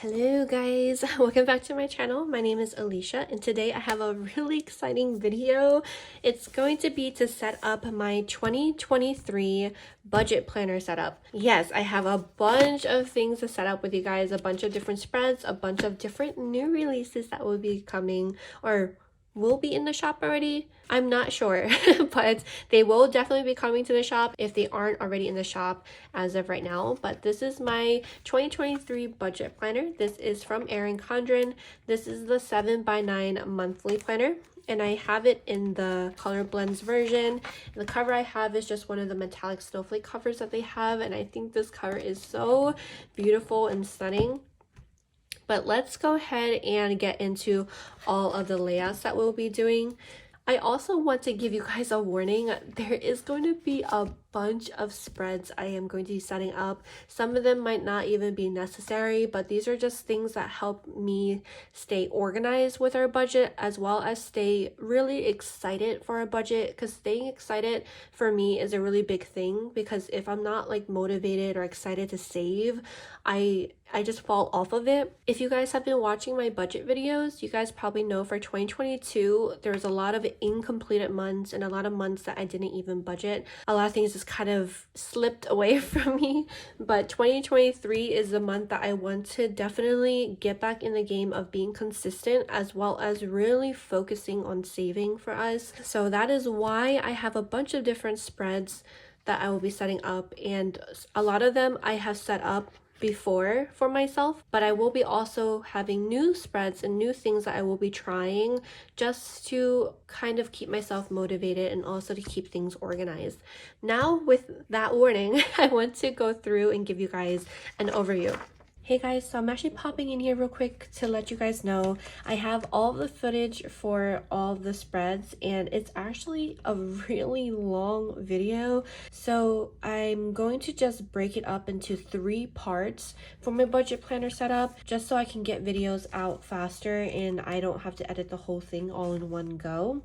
Hello guys, welcome back to my channel. My name is Alicia and today I have a really exciting video. It's going to be to set up my 2023 budget planner setup. Yes, I have a bunch of things to set up with you guys, a bunch of different spreads, a bunch of different new releases that will be coming or will be in the shop already. I'm not sure, but they will definitely be coming to the shop if they aren't already in the shop as of right now. But this is my 2023 budget planner. This is from Erin Condren. This is the 7x9 monthly planner, and I have it in the color blends version. The cover I have is just one of the metallic snowflake covers that they have, and I think this cover is so beautiful and stunning. But let's go ahead and get into all of the layouts that we'll be doing. I also want to give you guys a warning. There is going to be a bunch of spreads I am going to be setting up. Some of them might not even be necessary, but these are just things that help me stay organized with our budget, as well as stay really excited for our budget, because staying excited for me is a really big thing, because if I'm not like motivated or excited to save, I just fall off of it. If you guys have been watching my budget videos, you guys probably know for 2022 there's a lot of incompleted months and a lot of months that I didn't even budget. A lot of things just kind of slipped away from me, but 2023 is the month that I want to definitely get back in the game of being consistent, as well as really focusing on saving for us. So that is why I have a bunch of different spreads that I will be setting up, and a lot of them I have set up before for myself, but I will be also having new spreads and new things that I will be trying just to kind of keep myself motivated and also to keep things organized. Now, with that warning, I want to go through and give you guys an overview. Hey guys, so I'm actually popping in here real quick to let you guys know I have all of the footage for all of the spreads, and it's actually a really long video, so I'm going to just break it up into 3 parts for my budget planner setup, just so I can get videos out faster and I don't have to edit the whole thing all in one go.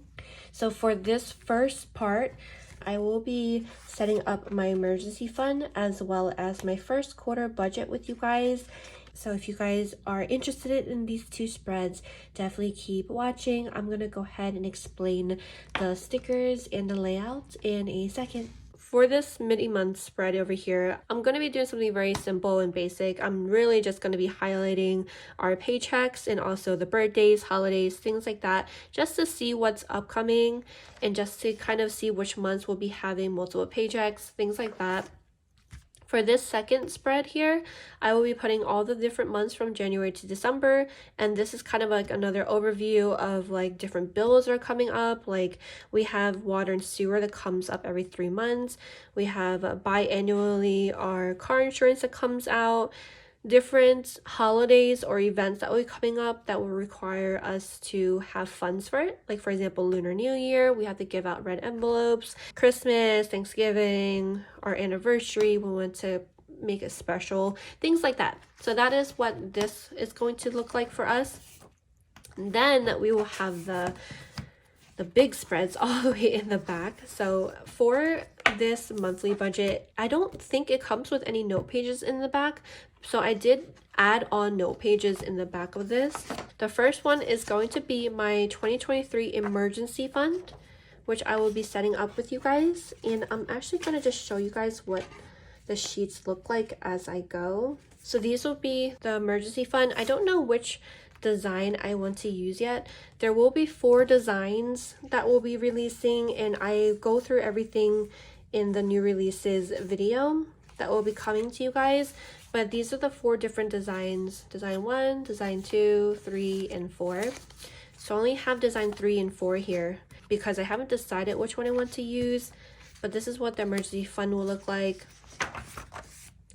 So for this first part, I will be setting up my emergency fund as well as my first quarter budget with you guys. So if you guys are interested in these 2 spreads, definitely keep watching. I'm going to go ahead and explain the stickers and the layout in a second. For this midi-month spread over here, I'm going to be doing something very simple and basic. I'm really just going to be highlighting our paychecks and also the birthdays, holidays, things like that, just to see what's upcoming and just to kind of see which months will be having multiple paychecks, things like that. For this second spread here, I will be putting all the different months from January to December, and this is kind of like another overview of like different bills that are coming up. Like we have water and sewer that comes up every 3 months. We have biannually our car insurance that comes out. Different holidays or events that will be coming up that will require us to have funds for it. Like for example, Lunar New Year, we have to give out red envelopes. Christmas, Thanksgiving, our anniversary, we want to make it special, things like that. So that is what this is going to look like for us. And then we will have the big spreads all the way in the back. So for this monthly budget, I don't think it comes with any note pages in the back, so I did add on note pages in the back of this. The first one is going to be my 2023 emergency fund, which I will be setting up with you guys, and I'm actually going to just show you guys what the sheets look like as I go. So these will be the emergency fund. I don't know which design I want to use yet. There will be 4 designs that we'll be releasing, and I go through everything in the new releases video that will be coming to you guys. But these are the 4 different designs: design 1, design 2, 3, and 4. So I only have design 3 and 4 here because I haven't decided which one I want to use, but this is what the emergency fund will look like.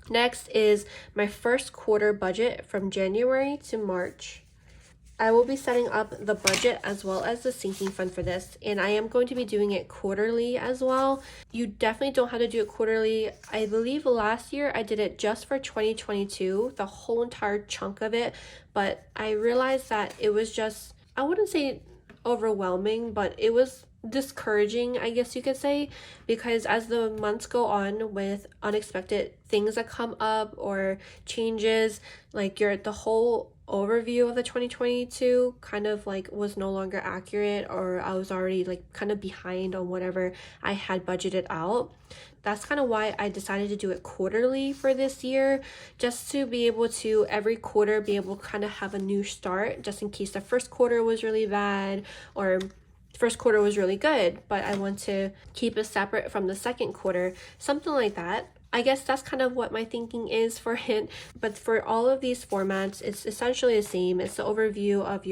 Next is my first quarter budget from January to March. I will be setting up the budget as well as the sinking fund for this, and I am going to be doing it quarterly as well. You definitely don't have to do it quarterly. I believe last year I did it just for 2022, the whole entire chunk of it, but I realized that it was just, I wouldn't say overwhelming, but it was discouraging, I guess you could say, because as the months go on with unexpected things that come up or changes, like the whole overview of the 2022 kind of like was no longer accurate, or I was already like kind of behind on whatever I had budgeted out. That's kind of why I decided to do it quarterly for this year, just to be able to every quarter be able to kind of have a new start, just in case the first quarter was really bad or first quarter was really good, but I want to keep it separate from the second quarter, something like that. I guess that's kind of what my thinking is for it. But for all of these formats, it's essentially the same. It's the overview of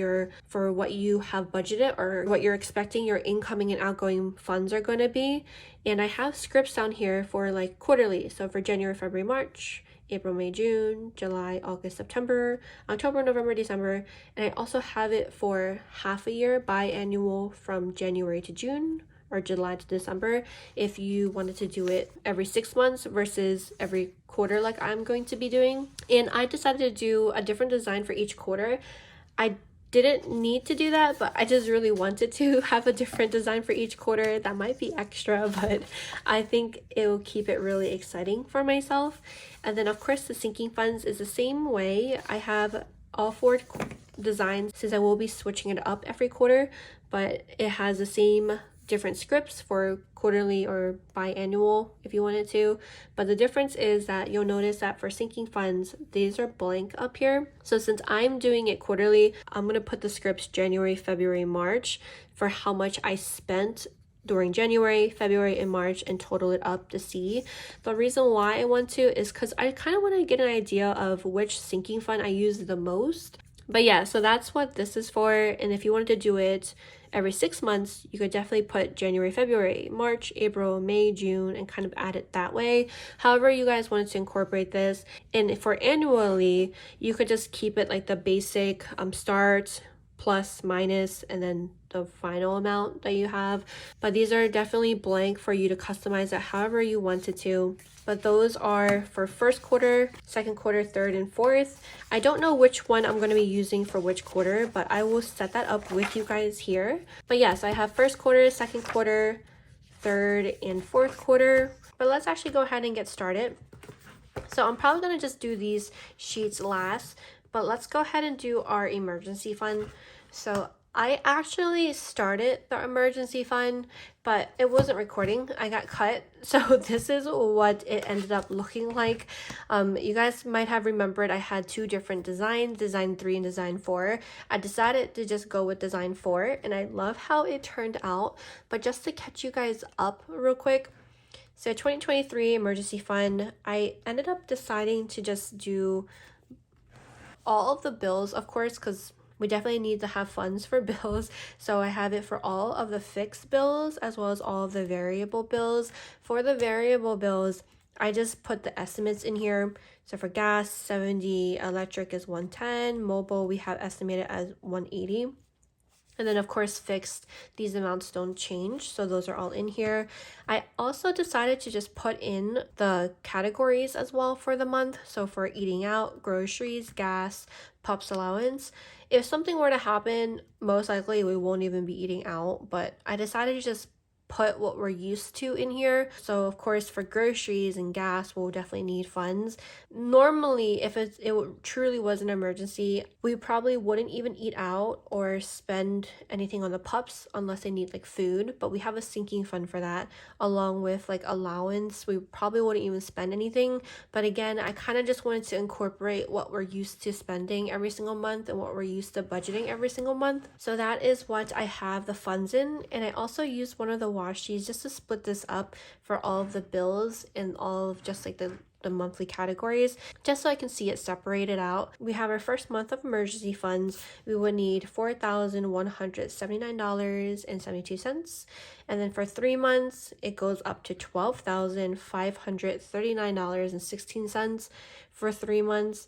for what you have budgeted or what you're expecting your incoming and outgoing funds are going to be. And I have scripts down here for like quarterly. So for January, February, March, April, May, June, July, August, September, October, November, December. And I also have it for half a year, biannual from January to June or July to December, if you wanted to do it every 6 months versus every quarter like I'm going to be doing. And I decided to do a different design for each quarter. I didn't need to do that, but I just really wanted to have a different design for each quarter. That might be extra, but I think it will keep it really exciting for myself. And then of course the sinking funds is the same way. I have all 4 designs since I will be switching it up every quarter, but it has the same different scripts for quarterly or biannual if you wanted to. But the difference is that you'll notice that for sinking funds, these are blank up here. So since I'm doing it quarterly, I'm going to put the scripts January, February, March for how much I spent during January, February, and March and total it up to see. The reason why I want to is because I kind of want to get an idea of which sinking fund I use the most. But yeah, so that's what this is for. And if you wanted to do it every 6 months, you could definitely put January, February, March, April, May, June, and kind of add it that way. However you guys wanted to incorporate this. And for annually, you could just keep it like the basic start, plus, minus, and then the final amount that you have. But these are definitely blank for you to customize it however you wanted to. But those are for first quarter, second quarter, third, and fourth. I don't know which one I'm going to be using for which quarter, but I will set that up with you guys here. But yes, I have first quarter, second quarter, third, and fourth quarter. But let's actually go ahead and get started. So I'm probably going to just do these sheets last, but let's go ahead and do our emergency fund. So I actually started the emergency fund, but it wasn't recording. I got cut. So this is what it ended up looking like. You guys might have remembered I had 2 different designs, design 3 and design 4. I decided to just go with design 4, and I love how it turned out. But just to catch you guys up real quick, so 2023 emergency fund, I ended up deciding to just do all of the bills, of course, because we definitely need to have funds for bills. So I have it for all of the fixed bills as well as all of the variable bills. For the variable bills, I just put the estimates in here. So for gas, 70, electric is 110, mobile we have estimated as 180. And then of course fixed, these amounts don't change, so those are all in here. I also decided to just put in the categories as well for the month. So for eating out, groceries, gas, pups allowance. If something were to happen, most likely we won't even be eating out, but I decided to just put what we're used to in here. So of course for groceries and gas, we'll definitely need funds. Normally, if it truly was an emergency, we probably wouldn't even eat out or spend anything on the pups unless they need like food, but we have a sinking fund for that, along with like allowance. We probably wouldn't even spend anything, but again, I kind of just wanted to incorporate what we're used to spending every single month and what we're used to budgeting every single month. So that is what I have the funds in. And I also used one of the wash sheets just to split this up for all of the bills and all of just like the monthly categories, just so I can see it separated out. We have our first month of emergency funds. We would need $4,179.72, and then for 3 months it goes up to $12,539.16 for 3 months.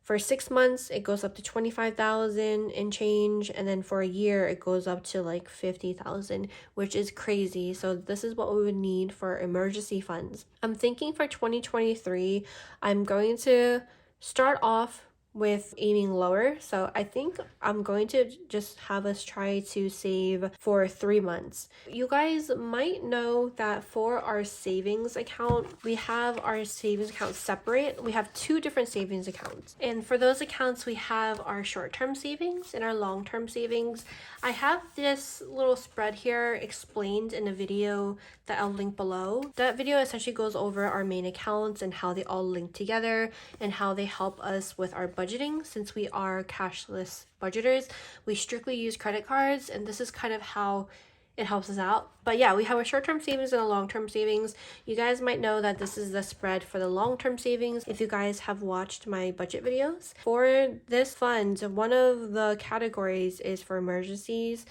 For 6 months, it goes up to $25,000 and change, and then for a year, it goes up to like $50,000, which is crazy. So this is what we would need for emergency funds. I'm thinking for 2023, I'm going to start off with aiming lower. So I think I'm going to just have us try to save for 3 months. You guys might know that for our savings account, we have our savings account separate. We have 2 different savings accounts. And for those accounts, we have our short-term savings and our long-term savings. I have this little spread here explained in a video that I'll link below. That video essentially goes over our main accounts and how they all link together and how they help us with our budgeting. Since we are cashless budgeters, we strictly use credit cards, and this is kind of how it helps us out. But yeah, we have a short-term savings and a long-term savings. You guys might know that this is the spread for the long-term savings if you guys have watched my budget videos. For this fund, one of the categories is for emergencies,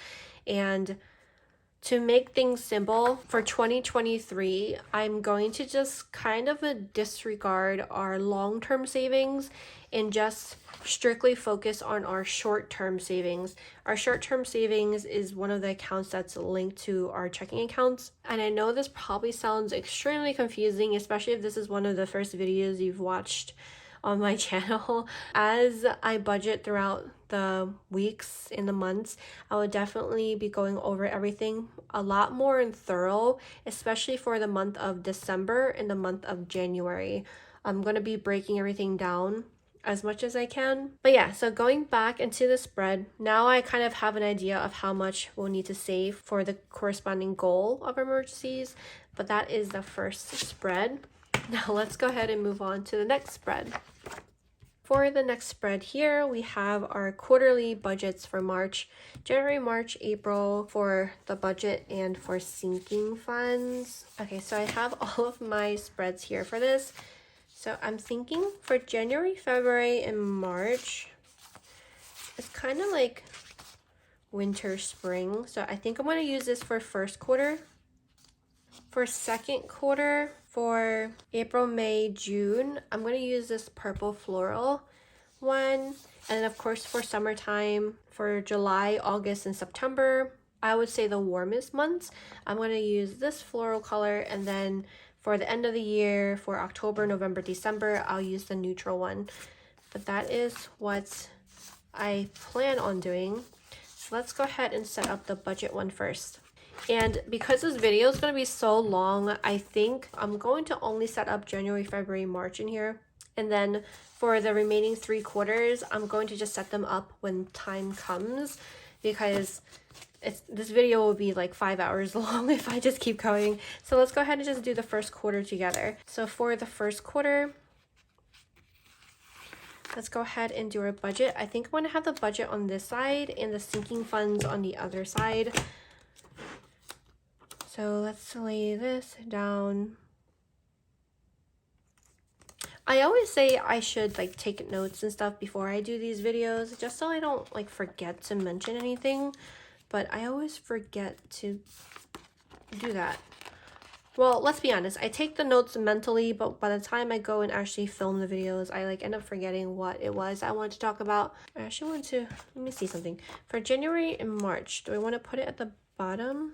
and to make things simple, for 2023, I'm going to just kind of disregard our long-term savings and just strictly focus on our short-term savings. Our short-term savings is one of the accounts that's linked to our checking accounts. And I know this probably sounds extremely confusing, especially if this is one of the first videos you've watched on my channel. As I budget throughout the weeks and the months, I would definitely be going over everything a lot more and thorough, especially for the month of December and the month of January. I'm going to be breaking everything down as much as I can. But yeah, so going back into the spread, now I kind of have an idea of how much we'll need to save for the corresponding goal of emergencies, but that is the first spread. Now let's go ahead and move on to the next spread. For the next spread here, we have our quarterly budgets for March, January, March, April for the budget and for sinking funds. Okay, so I have all of my spreads here for this. So I'm thinking for January, February, and March, it's kind of like winter, spring. So I think I'm going to use this for first quarter. For second quarter, for April, May, June, I'm going to use this purple floral one. And of course, for summertime, for July, August, and September, I would say the warmest months, I'm going to use this floral color. And then for the end of the year, for October, November, December, I'll use the neutral one. But that is what I plan on doing. So let's go ahead and set up the budget one first. And because this video is going to be so long, I think I'm going to only set up January, February, March in here. And then for the remaining 3 quarters, I'm going to just set them up when time comes, because this video will be like 5 hours long if I just keep going. So let's go ahead and just do the first quarter together. So for the first quarter, let's go ahead and do our budget. I think I'm going to have the budget on this side and the sinking funds on the other side. So let's lay this down. I always say I should like take notes and stuff before I do these videos, just so I don't like forget to mention anything, but I always forget to do that. Well, let's be honest, I take the notes mentally, but by the time I go and actually film the videos, I like end up forgetting what it was I wanted to talk about. I actually want to, let me see something. For January and March, do I want to put it at the bottom?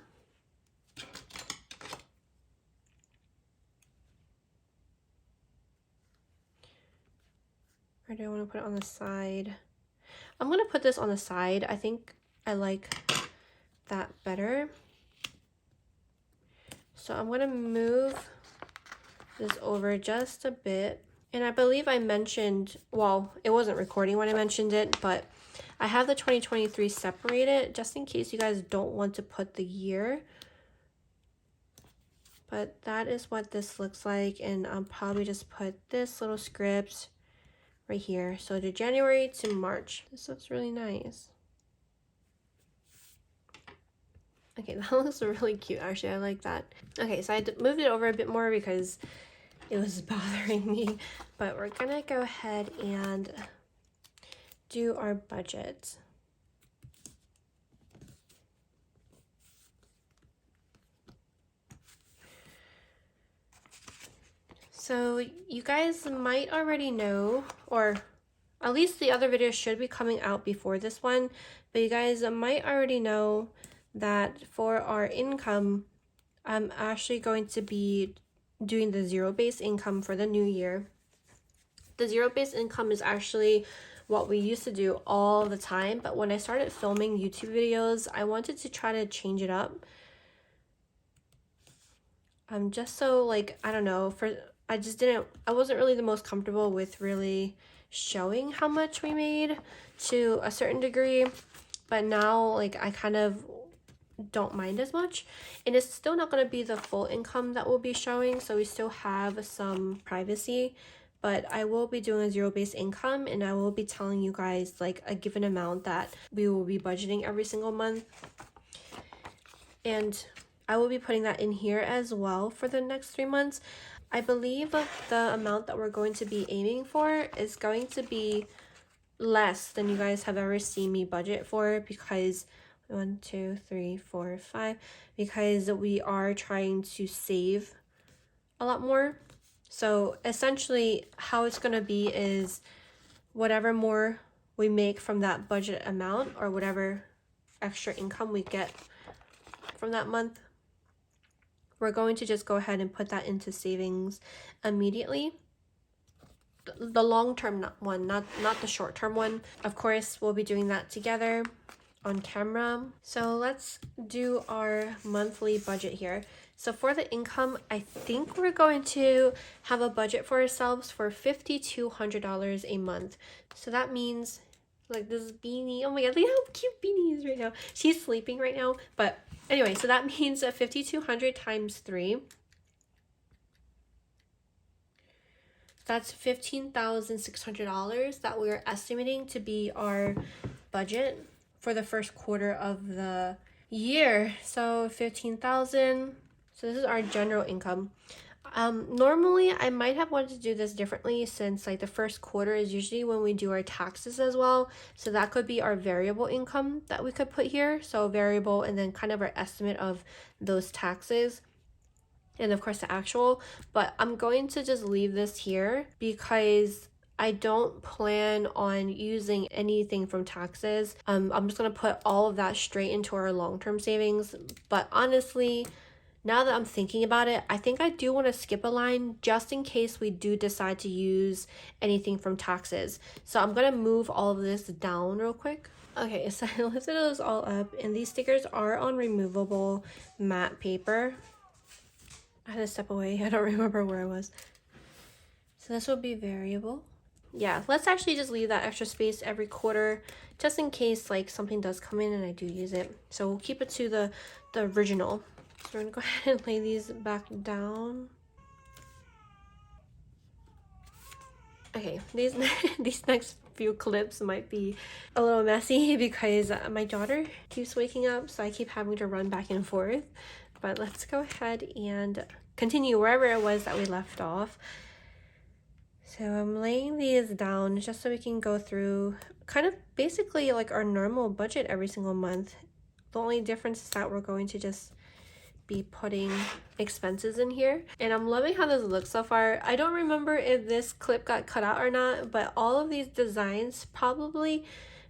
Or do I want to put it on the side? I'm going to put this on the side. I think I like that better. So I'm going to move this over just a bit. And I believe I mentioned, well, it wasn't recording when I mentioned it, but I have the 2023 separated just in case you guys don't want to put the year. But that is what this looks like, and I'll probably just put this little script right here. So to January to March. This looks really nice. Okay, that looks really cute, actually. I like that. Okay, so I moved it over a bit more because it was bothering me. But we're gonna go ahead and do our budget. So you guys might already know, or at least the other video should be coming out before this one, but you guys might already know that for our income, I'm actually going to be doing the zero-based income for the new year. The zero-based income is actually what we used to do all the time, but when I started filming YouTube videos, I wanted to try to change it up. Just so like, I don't know, I wasn't really the most comfortable with really showing how much we made to a certain degree, but now like I kind of don't mind as much, and it's still not going to be the full income that we'll be showing, so we still have some privacy, but I will be doing a zero-based income, and I will be telling you guys like a given amount that we will be budgeting every single month, and I will be putting that in here as well for the next 3 months. I believe the amount that we're going to be aiming for is going to be less than you guys have ever seen me budget for, because 1, 2, 3, 4, 5, because we are trying to save a lot more. So essentially how it's going to be is whatever more we make from that budget amount, or whatever extra income we get from that month, we're going to just go ahead and put that into savings immediately. The long-term one, not the short-term one. Of course, we'll be doing that together on camera. So let's do our monthly budget here. So for the income, I think we're going to have a budget for ourselves for $5,200 a month. So that means like this beanie. Oh my god, look how cute Beanie is right now. She's sleeping right now, but anyway, so that means that 5,200 times 3. That's $15,600 that we're estimating to be our budget for the first quarter of the year. So 15,000. So this is our general income. Normally I might have wanted to do this differently, since like the first quarter is usually when we do our taxes as well. So that could be our variable income that we could put here. So variable, and then kind of our estimate of those taxes, and of course the actual. But I'm going to just leave this here because I don't plan on using anything from taxes. I'm just gonna put all of that straight into our long-term savings. But honestly, now that I'm thinking about it, I think I do want to skip a line just in case we do decide to use anything from taxes. So I'm going to move all of this down real quick. Okay, so I lifted those all up, and these stickers are on removable matte paper. I had to step away. I don't remember where I was. So this will be variable. Yeah, let's actually just leave that extra space every quarter just in case like something does come in and I do use it. So we'll keep it to the original. So we're gonna go ahead and lay these back down. Okay, these next few clips might be a little messy because my daughter keeps waking up, so I keep having to run back and forth. But let's go ahead and continue wherever it was that we left off. So I'm laying these down just so we can go through kind of basically like our normal budget every single month. The only difference is that we're going to just be putting expenses in here, and I'm loving how this looks so far. I don't remember if this clip got cut out or not, but all of these designs, probably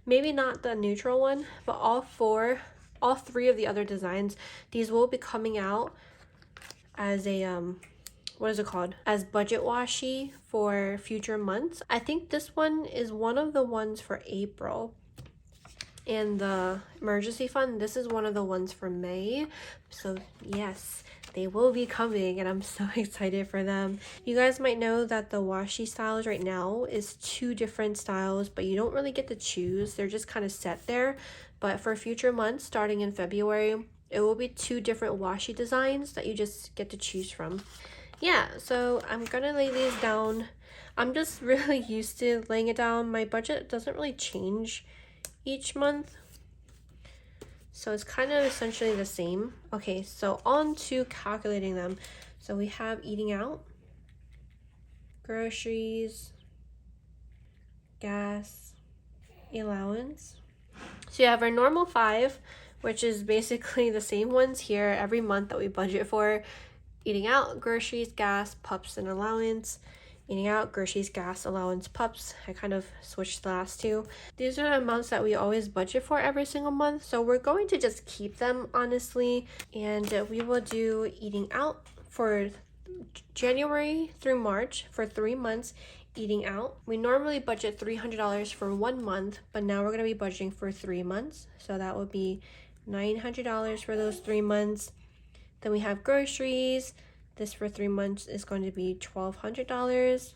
maybe not the neutral one, but all 3 of the other designs, these will be coming out as a what is it called, as budget washi for future months. I think this one is one of the ones for April. And the emergency fund, this is one of the ones for May. So yes, they will be coming, and I'm so excited for them. You guys might know that the washi styles right now is 2 different styles, but you don't really get to choose. They're just kind of set there. But for future months, starting in February, it will be 2 different washi designs that you just get to choose from. Yeah, so I'm gonna lay these down. I'm just really used to laying it down. My budget doesn't really change each month, so it's kind of essentially the same. Okay, so on to calculating them. So we have eating out, groceries, gas, allowance. So you have our normal 5, which is basically the same ones here every month that we budget for. Eating out, groceries, gas, pups, and allowance. Eating out, groceries, gas, allowance, pups. I kind of switched the last 2. These are the amounts that we always budget for every single month, so we're going to just keep them, honestly. And we will do eating out for January through March for 3 months, eating out. We normally budget $300 for 1 month, but now we're going to be budgeting for 3 months. So that would be $900 for those 3 months. Then we have groceries. This for 3 months is going to be $1,200.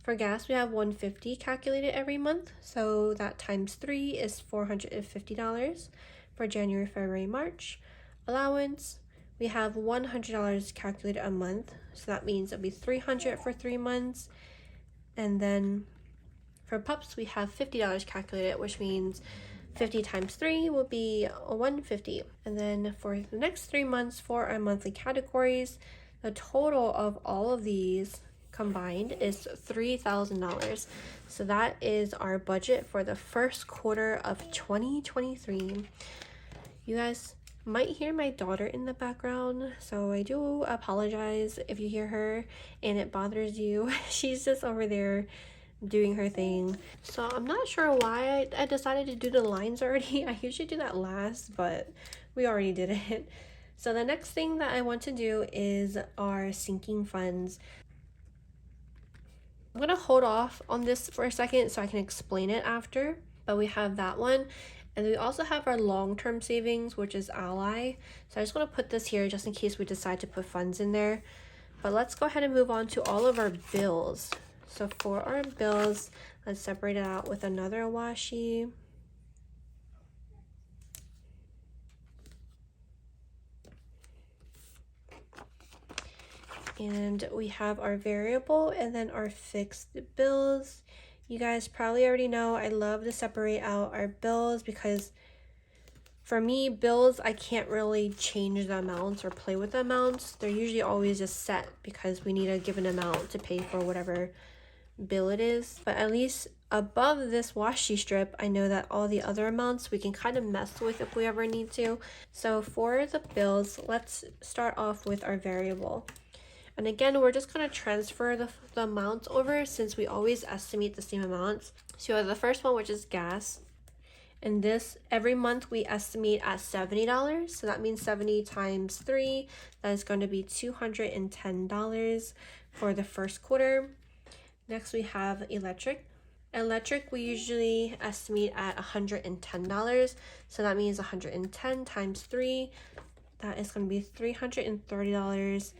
For gas, we have $150 calculated every month. So that times 3 is $450 for January, February, March. Allowance, we have $100 calculated a month. So that means it'll be $300 for 3 months. And then for pups, we have $50 calculated, which means 50 times 3 will be $150. And then for the next 3 months for our monthly categories, the total of all of these combined is $3,000. So that is our budget for the first quarter of 2023. You guys might hear my daughter in the background, so I do apologize if you hear her and it bothers you. She's just over there doing her thing. So I'm not sure why I decided to do the lines already. I usually do that last, but we already did it. So the next thing that I want to do is our sinking funds. I'm gonna hold off on this for a second so I can explain it after, but we have that one. And we also have our long-term savings, which is Ally. So I just want to put this here just in case we decide to put funds in there. But let's go ahead and move on to all of our bills. So for our bills, let's separate it out with another washi. And we have our variable and then our fixed bills. You guys probably already know I love to separate out our bills because for me, bills, I can't really change the amounts or play with the amounts. They're usually always just set because we need a given amount to pay for whatever bill it is. But at least above this washi strip, I know that all the other amounts we can kind of mess with if we ever need to. So for the bills, let's start off with our variable. And again, we're just going to transfer the amounts over since we always estimate the same amounts. So you have the first one, which is gas. And this, every month we estimate at $70. So that means 70 times 3. That is going to be $210 for the first quarter. Next, we have electric. Electric, we usually estimate at $110. So that means 110 times 3. That is going to be $330.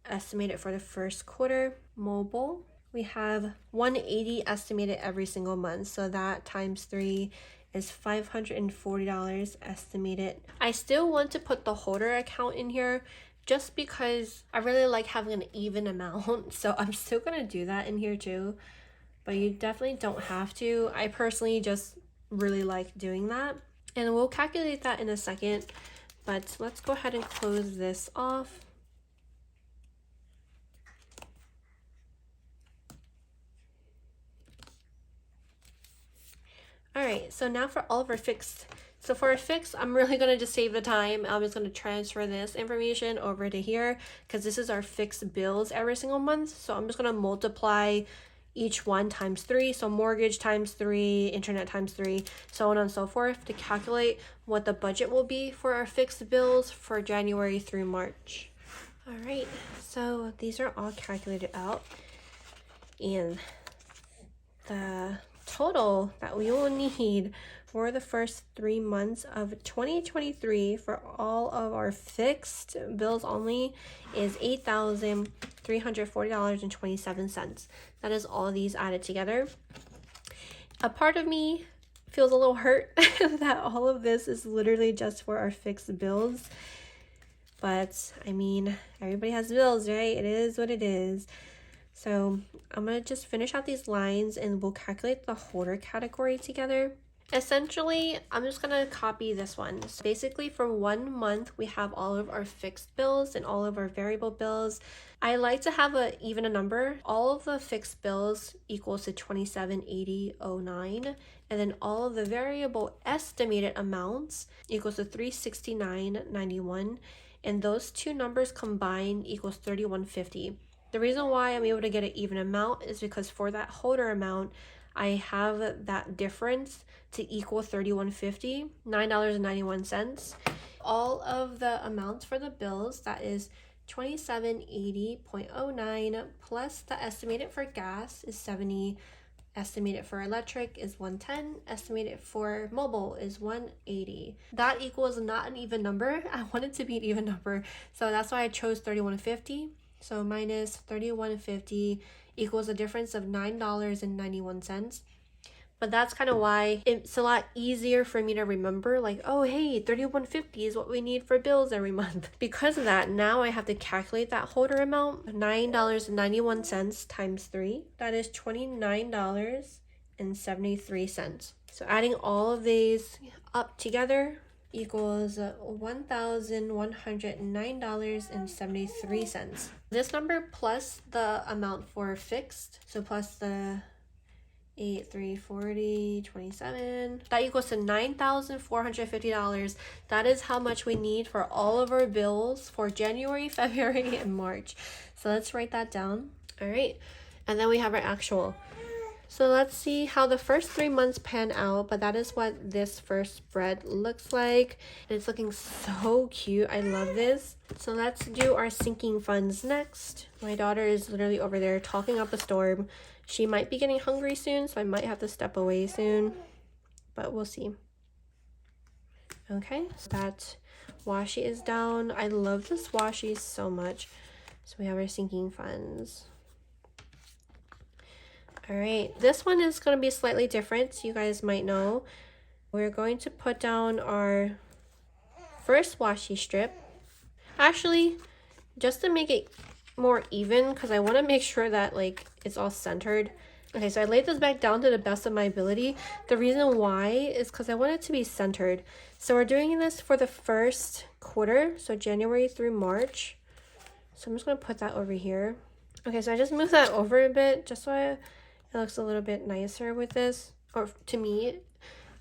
Estimated for the first quarter. Mobile, we have $180 estimated every single month, so that times 3 is $540 estimated. I still want to put the holder account in here just because I really like having an even amount, so I'm still gonna do that in here too, but you definitely don't have to. I personally just really like doing that, and we'll calculate that in a second, but let's go ahead and close this off. All right, so now for all of our fixed. So for our fixed, I'm really going to just save the time. I'm just going to transfer this information over to here because this is our fixed bills every single month. So I'm just going to multiply each one times 3. So mortgage times 3, internet times 3, so on and so forth to calculate what the budget will be for our fixed bills for January through March. All right, so these are all calculated out. And the total that we will need for the first 3 months of 2023 for all of our fixed bills only is $8,340.27. That is all of these added together. A part of me feels a little hurt that all of this is literally just for our fixed bills. But I mean, everybody has bills, right? It is what it is. So I'm going to just finish out these lines and we'll calculate the holder category together. Essentially, I'm just going to copy this one. So basically for 1 month, we have all of our fixed bills and all of our variable bills. I like to have even a number. All of the fixed bills equals to $2780.09. And then all of the variable estimated amounts equals to $369.91. And those two numbers combined equals $31.50. The reason why I'm able to get an even amount is because for that holder amount, I have that difference to equal $31.50, $9.91. All of the amounts for the bills, that is 2780.09 plus the estimated for gas is 70, estimated for electric is 110, estimated for mobile is 180. That equals not an even number. I want it to be an even number, so that's why I chose 3150. So minus 3150 equals a difference of $9.91. But that's kind of why it's a lot easier for me to remember, like, oh, hey, 3150 is what we need for bills every month. Because of that, now I have to calculate that holder amount. $9.91 times 3, that is $29.73. So adding all of these up together equals $1,109.73. This number plus the amount for fixed, so plus the 8, 3, 40, 27. That equals to $9,450. That is how much we need for all of our bills for January, February, and March. So let's write that down. All right. And then we have our actual. So let's see how the first 3 months pan out, but that is what this first spread looks like. And it's looking so cute. I love this. So let's do our sinking funds next. My daughter is literally over there talking up a storm. She might be getting hungry soon, so I might have to step away soon, but we'll see. Okay, so that washi is down. I love this washi so much. So we have our sinking funds. All right, this one is going to be slightly different. You guys might know. We're going to put down our first washi strip. Actually, just to make it more even, because I want to make sure that like it's all centered. Okay, so I laid this back down to the best of my ability. The reason why is because I want it to be centered. So we're doing this for the first quarter, so January through March. So I'm just going to put that over here. Okay, so I just moved that over a bit just so it looks a little bit nicer with this, or to me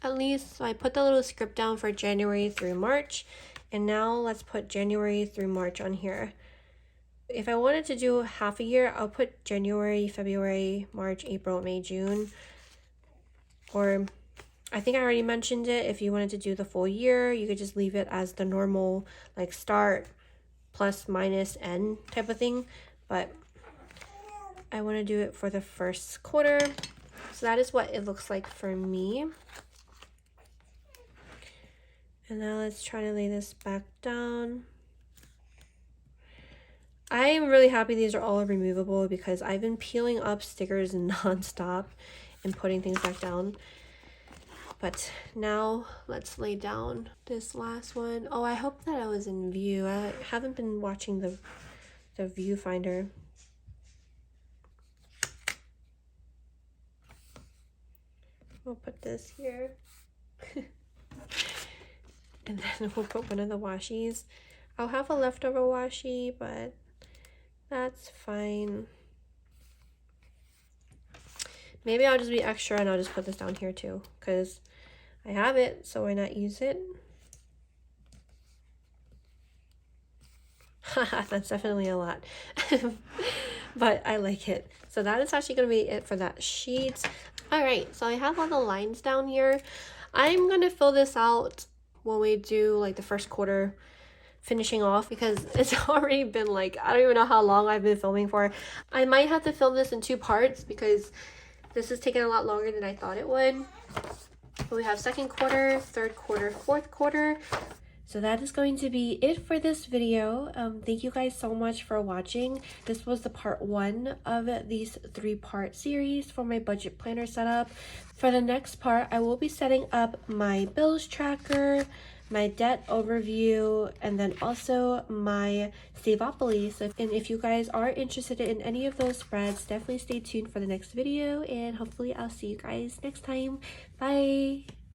at least. So I put the little script down for January through March, and now let's put January through March on here. If I wanted to do half a year, I'll put January, February, March, April, May, June. Or I think I already mentioned it. If you wanted to do the full year, you could just leave it as the normal, like start plus minus end type of thing. But I want to do it for the first quarter. So that is what it looks like for me. And now let's try to lay this back down. I am really happy these are all removable because I've been peeling up stickers non-stop and putting things back down. But now let's lay down this last one. Oh, I hope that I was in view. I haven't been watching the viewfinder. We'll put this here. And then we'll put one of the washies. I'll have a leftover washi, but that's fine. Maybe I'll just be extra and I'll just put this down here too, because I have it, so why not use it? That's definitely a lot. But I like it. So that is actually going to be it for that sheet. All right, so I have all the lines down here. I'm going to fill this out when we do like the first quarter finishing off, because it's already been like, I don't even know how long I've been filming for. I might have to film this in 2 parts because this is taking a lot longer than I thought it would. But we have second quarter, third quarter, fourth quarter. So that is going to be it for this video. Thank you guys so much for watching. This was the part 1 of these 3-part series for my budget planner setup. For the next part, I will be setting up my bills tracker, my debt overview, and then also my Saveopoly. So if you guys are interested in any of those spreads, definitely stay tuned for the next video, and hopefully I'll see you guys next time. Bye!